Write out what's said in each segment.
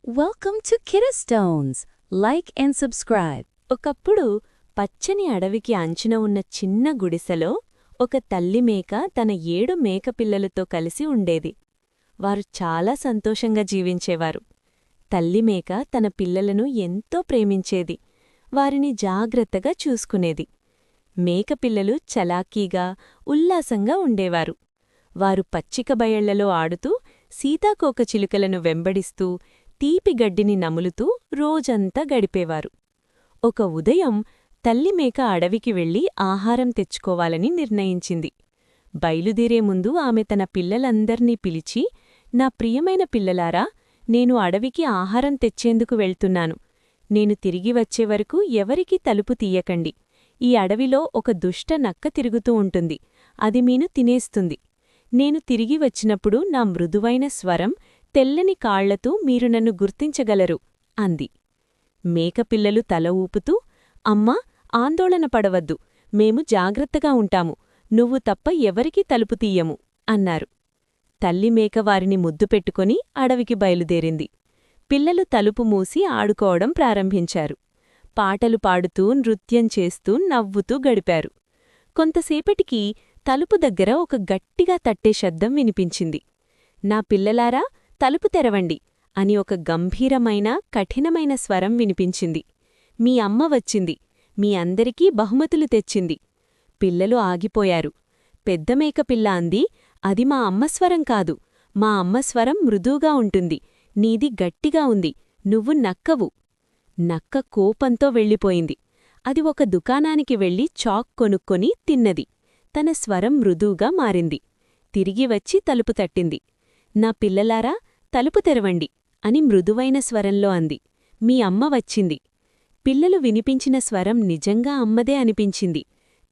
Welcome to కిరస్టోన్స్. Like and subscribe. ఒకప్పుడు పచ్చని అడవికి అంచున ఉన్న చిన్న గుడిసెలో ఒక తల్లి మేక తన 7 మేకపిల్లలతో కలిసి ఉండేది. వారు చాలా సంతోషంగా జీవించేవారు. తల్లి మేక తన పిల్లలను ఎంతో ప్రేమించేది. వారిని జాగ్రత్తగా చూసుకునేది. మేకపిల్లలు చలాకీగా, ఉల్లాసంగా ఉండేవారు. వారు పచ్చిక బయళ్లలో ఆడుతూ, సీతాకోకచిలుకలను వెంబడిస్తూ, తీపి గడ్డిని నములుతూ రోజంతా గడిపేవారు. ఒక ఉదయం తల్లిమేక అడవికి వెళ్లి ఆహారం తెచ్చుకోవాలని నిర్ణయించింది. బయలుదేరే ముందు ఆమె తన పిల్లలందర్నీ పిలిచి, నా ప్రియమైన పిల్లలారా, నేను అడవికి ఆహారం తెచ్చేందుకు వెళ్తున్నాను. నేను తిరిగి వచ్చేవరకు ఎవరికీ తలుపు తీయకండి. ఈ అడవిలో ఒక దుష్ట నక్క తిరుగుతూ ఉంటుంది. అది మీను తినేస్తుంది. నేను తిరిగి వచ్చినప్పుడు నా మృదువైన స్వరం, తెల్లని కాళ్లతో మీరు నన్ను గుర్తించగలరు అంది. మేకపిల్లలు తల ఊపుతూ, అమ్మా, ఆందోళన పడవద్దు, మేము జాగ్రత్తగా ఉంటాము. నువ్వు తప్ప ఎవరికీ తలుపు తీయము అన్నారు. తల్లిమేక వారిని ముద్దు పెట్టుకొని అడవికి బయలుదేరింది. పిల్లలు తలుపు మూసి ఆడుకోవడం ప్రారంభించారు. పాటలు పాడుతూ, నృత్యం చేస్తూ, నవ్వుతూ గడిపారు. కొంతసేపటికి తలుపు దగ్గర ఒక గట్టిగా తట్టే శబ్దం వినిపించింది. నా పిల్లలారా, తలుపు తెరవండి అని ఒక గంభీరమైన, కఠినమైన స్వరం వినిపించింది. మీ అమ్మ వచ్చింది. మీ అందరికీ బహుమతులు తెచ్చింది. పిల్లలు ఆగిపోయారు. పెద్ద మేకపిల్ల అంది, అది మా అమ్మస్వరం కాదు. మా అమ్మస్వరం మృదువుగా ఉంటుంది. నీది గట్టిగా ఉంది. నువ్వు నక్కవు. నక్క కోపంతో వెళ్ళిపోయింది. అది ఒక దుకాణానికి వెళ్లి చాక్ కొనుక్కొని తిన్నది. తన స్వరం మృదువుగా మారింది. తిరిగి వచ్చి తలుపు తట్టింది. నా పిల్లలారా, తలుపు తెరవండి అని మృదువైన స్వరంలో అంది. మీ అమ్మ వచ్చింది. పిల్లలు వినిపించిన స్వరం నిజంగా అమ్మదే అనిపించింది.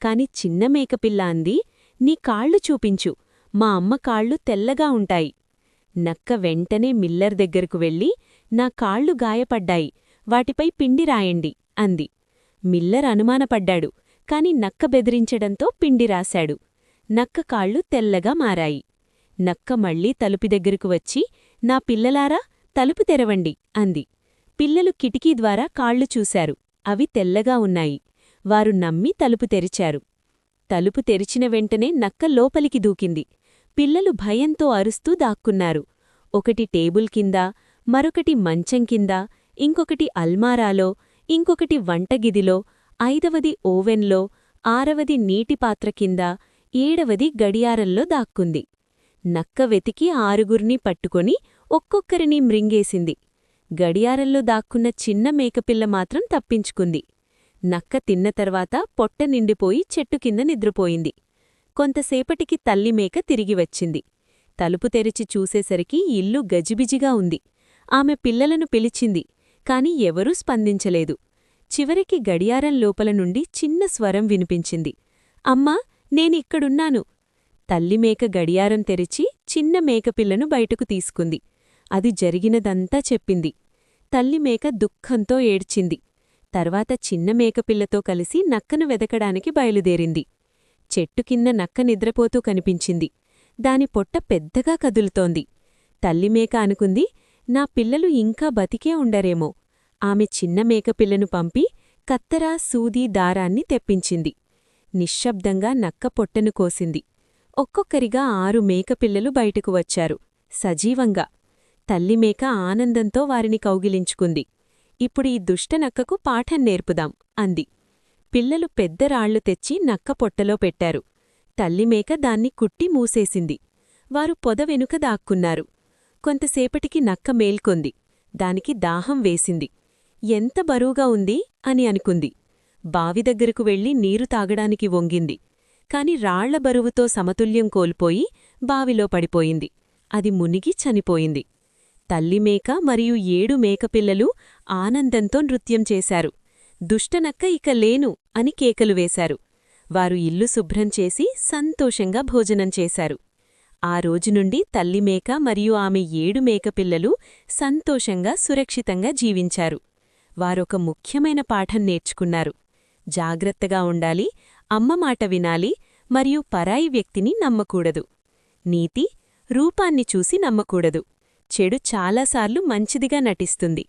కాని చిన్న మేకపిల్ల అంది, నీ కాళ్ళు చూపించు. మా అమ్మ కాళ్ళు తెల్లగా ఉంటాయి. నక్క వెంటనే మిల్లర్ దగ్గరకు వెళ్ళి, నా కాళ్ళు గాయపడ్డాయి, వాటిపై పిండి రాయండి అంది. మిల్లర్ అనుమానపడ్డాడు. కాని నక్క బెదిరించడంతో పిండి రాశాడు. నక్క కాళ్ళు తెల్లగా మారాయి. నక్క మళ్లీ తలుపు దగ్గరకు వచ్చి, నా పిల్లలారా, తలుపు తెరవండి అంది. పిల్లలు కిటికీ ద్వారా కాళ్ళు చూశారు. అవి తెల్లగా ఉన్నాయి. వారు నమ్మి తలుపు తెరిచారు. తలుపు తెరిచిన వెంటనే నక్క లోపలికి దూకింది. పిల్లలు భయంతో అరుస్తూ దాక్కున్నారు. ఒకటి టేబుల్ కింద, మరొకటి మంచం కింద, ఇంకొకటి అల్మారాలో, ఇంకొకటి వంటగిదిలో, 5వది ఓవెన్లో, 6వది నీటిపాత్ర కింద, 7వది గడియారంలో దాక్కుంది. నక్క వెతికి 6గుర్నీ పట్టుకొని ఒక్కొక్కరినీ మ్రింగేసింది. గడియారంలో దాక్కున్న చిన్న మేకపిల్ల మాత్రం తప్పించుకుంది. నక్క తిన్న తర్వాత పొట్ట నిండిపోయి చెట్టు కింద నిద్రపోయింది. కొంతసేపటికి తల్లిమేక తిరిగి వచ్చింది. తలుపు తెరిచి చూసేసరికి ఇల్లు గజిబిజిగా ఉంది. ఆమె పిల్లలను పిలిచింది. కాని ఎవరూ స్పందించలేదు. చివరికి గడియారం లోపల నుండి చిన్న స్వరం వినిపించింది. అమ్మా, నేనిక్కడున్నాను. తల్లిమేక గడియారం తెరిచి చిన్న మేకపిల్లను బయటకు తీసుకుంది. అది జరిగినదంతా చెప్పింది. తల్లిమేక దుఃఖంతో ఏడ్చింది. తర్వాత చిన్న మేకపిల్లతో కలిసి నక్కను వెదకడానికి బయలుదేరింది. చెట్టు కింద నక్క నిద్రపోతూ కనిపించింది. దాని పొట్ట పెద్దగా కదులుతోంది. తల్లిమేక అనుకుంది, నా పిల్లలు ఇంకా బతికే ఉండరేమో. ఆమె చిన్న మేకపిల్లను పంపి కత్తెర, సూది, దారాన్ని తెప్పించింది. నిశ్శబ్దంగా నక్క పొట్టను కోసింది. ఒక్కొక్కరిగా 6 మేకపిల్లలు బయటకు వచ్చారు, సజీవంగా. తల్లిమేక ఆనందంతో వారిని కౌగిలించుకుంది. ఇప్పుడు ఈ దుష్టనక్కకు పాఠం నేర్పుదాం అంది. పిల్లలు పెద్ద రాళ్లు తెచ్చి నక్క పొట్టలో పెట్టారు. తల్లిమేక దాన్ని కుట్టి మూసేసింది. వారు పొద వెనుక దాక్కున్నారు. కొంతసేపటికి నక్క మేల్కొంది. దానికి దాహం వేసింది. ఎంత బరువుగా ఉంది అని అనుకుంది. బావి దగ్గరకు వెళ్లి నీరు తాగడానికి వంగింది. కాని రాళ్ల బరువుతో సమతుల్యం కోల్పోయి బావిలో పడిపోయింది. అది మునిగి చనిపోయింది. తల్లిమేక మరియు 7 మేకపిల్లలు ఆనందంతో నృత్యం చేశారు. దుష్టనక్క ఇక లేను అని కేకలు వేశారు. వారు ఇల్లు శుభ్రం చేసి సంతోషంగా భోజనం చేశారు. ఆ రోజునుండి తల్లిమేక మరియు ఆమె 7 మేకపిల్లలు సంతోషంగా, సురక్షితంగా జీవించారు. వారొక ముఖ్యమైన పాఠం నేర్చుకున్నారు. జాగ్రత్తగా ఉండాలి, అమ్మ మాట వినాలి, మరియు పరాయి వ్యక్తిని నమ్మకూడదు. నీతి, రూపాన్ని చూసి నమ్మకూడదు. చెడు చాలాసార్లు మంచిదిగా నటిస్తుంది.